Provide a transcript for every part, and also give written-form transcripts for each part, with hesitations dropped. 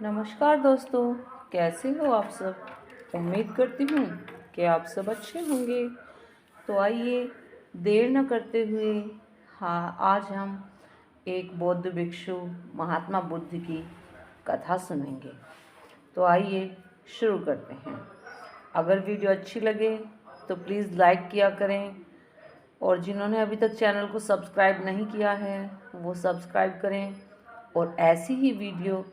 नमस्कार दोस्तों, कैसे हो आप सब। उम्मीद करती हूँ कि आप सब अच्छे होंगे। तो आइए देर न करते हुए आज हम एक बौद्ध भिक्षु महात्मा बुद्ध की कथा सुनेंगे। तो आइए शुरू करते हैं। अगर वीडियो अच्छी लगे तो प्लीज़ लाइक किया करें, और जिन्होंने अभी तक चैनल को सब्सक्राइब नहीं किया है वो सब्सक्राइब करें, और ऐसी ही वीडियो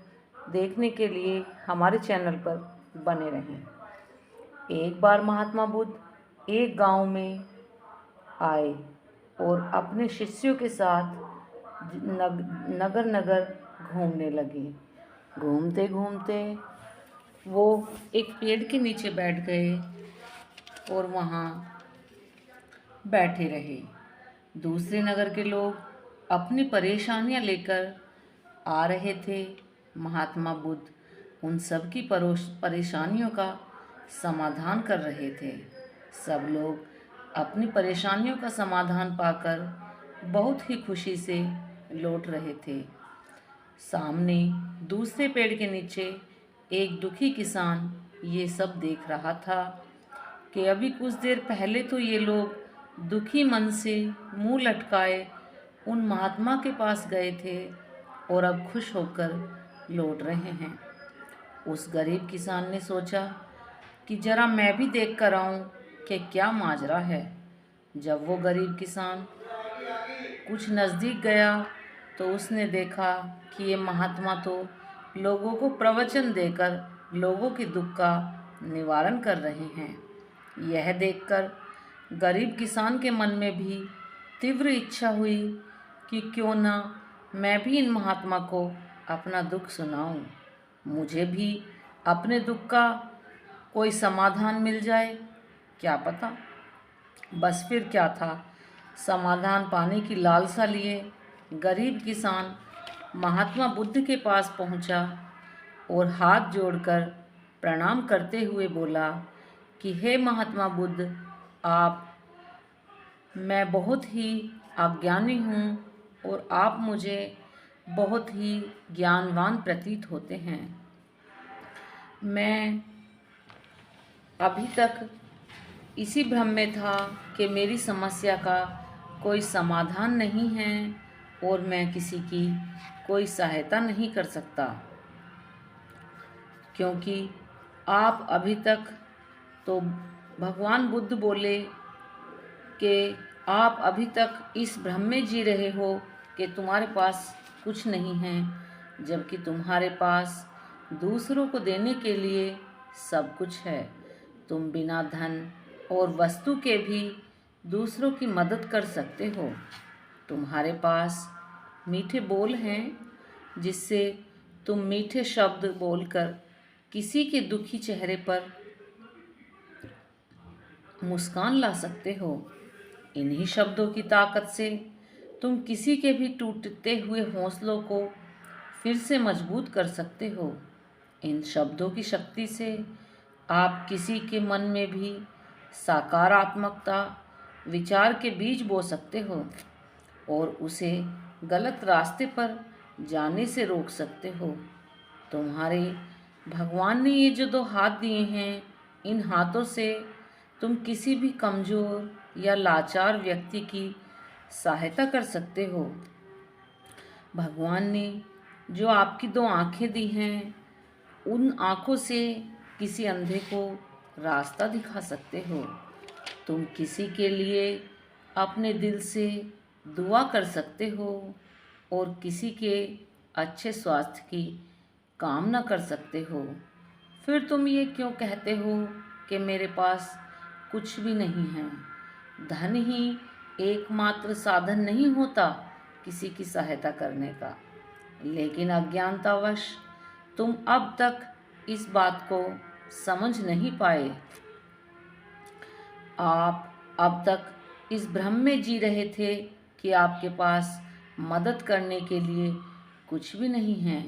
देखने के लिए हमारे चैनल पर बने रहें। एक बार महात्मा बुद्ध एक गांव में आए और अपने शिष्यों के साथ नगर नगर घूमने लगे। घूमते घूमते वो एक पेड़ के नीचे बैठ गए और वहाँ बैठे रहे। दूसरे नगर के लोग अपनी परेशानियां लेकर आ रहे थे। महात्मा बुद्ध उन सब की परेशानियों का समाधान कर रहे थे। सब लोग अपनी परेशानियों का समाधान पाकर बहुत ही खुशी से लौट रहे थे। सामने दूसरे पेड़ के नीचे एक दुखी किसान ये सब देख रहा था कि अभी कुछ देर पहले तो ये लोग दुखी मन से मुंह लटकाए उन महात्मा के पास गए थे और अब खुश होकर लौट रहे हैं। उस गरीब किसान ने सोचा कि जरा मैं भी देख कर आऊं कि क्या माजरा है। जब वो गरीब किसान कुछ नज़दीक गया तो उसने देखा कि ये महात्मा तो लोगों को प्रवचन देकर लोगों के दुख का निवारण कर रहे हैं। यह देखकर गरीब किसान के मन में भी तीव्र इच्छा हुई कि क्यों ना मैं भी इन महात्मा को अपना दुख सुनाऊं। मुझे भी अपने दुख का कोई समाधान मिल जाए, क्या पता। बस फिर क्या था, समाधान पाने की लालसा लिए गरीब किसान महात्मा बुद्ध के पास पहुंचा और हाथ जोड़कर प्रणाम करते हुए बोला कि हे महात्मा बुद्ध, आप मैं बहुत ही अज्ञानी हूँ और आप मुझे बहुत ही ज्ञानवान प्रतीत होते हैं। मैं अभी तक इसी भ्रम में था कि मेरी समस्या का कोई समाधान नहीं है और मैं किसी की कोई सहायता नहीं कर सकता, क्योंकि आप अभी तक तो भगवान बुद्ध बोले कि आप अभी तक इस भ्रम में जी रहे हो कि तुम्हारे पास कुछ नहीं है, जबकि तुम्हारे पास दूसरों को देने के लिए सब कुछ है। तुम बिना धन और वस्तु के भी दूसरों की मदद कर सकते हो। तुम्हारे पास मीठे बोल हैं जिससे तुम मीठे शब्द बोलकर किसी के दुखी चेहरे पर मुस्कान ला सकते हो। इन्हीं शब्दों की ताकत से तुम किसी के भी टूटते हुए हौसलों को फिर से मजबूत कर सकते हो। इन शब्दों की शक्ति से आप किसी के मन में भी सकारात्मकता विचार के बीज बो सकते हो और उसे गलत रास्ते पर जाने से रोक सकते हो। तुम्हारे भगवान ने ये जो दो हाथ दिए हैं, इन हाथों से तुम किसी भी कमज़ोर या लाचार व्यक्ति की सहायता कर सकते हो। भगवान ने जो आपकी दो आँखें दी हैं, उन आँखों से किसी अंधे को रास्ता दिखा सकते हो। तुम किसी के लिए अपने दिल से दुआ कर सकते हो और किसी के अच्छे स्वास्थ्य की कामना कर सकते हो। फिर तुम ये क्यों कहते हो कि मेरे पास कुछ भी नहीं है। धन ही एकमात्र साधन नहीं होता किसी की सहायता करने का, लेकिन अज्ञानतावश तुम अब तक इस बात को समझ नहीं पाए। आप अब तक इस भ्रम में जी रहे थे कि आपके पास मदद करने के लिए कुछ भी नहीं है।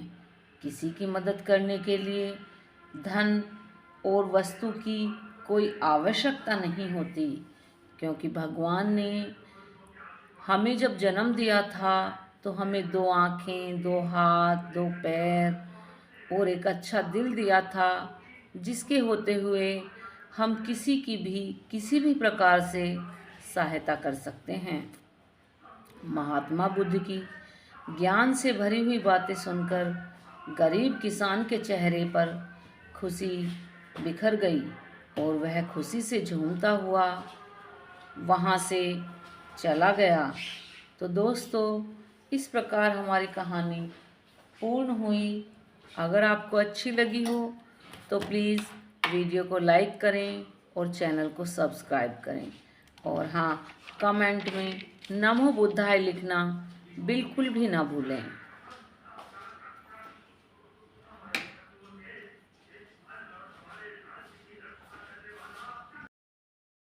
किसी की मदद करने के लिए धन और वस्तु की कोई आवश्यकता नहीं होती, क्योंकि भगवान ने हमें जब जन्म दिया था तो हमें दो आँखें, दो हाथ, दो पैर और एक अच्छा दिल दिया था, जिसके होते हुए हम किसी की भी किसी भी प्रकार से सहायता कर सकते हैं। महात्मा बुद्ध की ज्ञान से भरी हुई बातें सुनकर गरीब किसान के चेहरे पर खुशी बिखर गई और वह खुशी से झूमता हुआ वहाँ से चला गया। तो दोस्तों, इस प्रकार हमारी कहानी पूर्ण हुई। अगर आपको अच्छी लगी हो तो प्लीज़ वीडियो को लाइक करें और चैनल को सब्सक्राइब करें। और हाँ, कमेंट में नमो बुद्धाय लिखना बिल्कुल भी ना भूलें।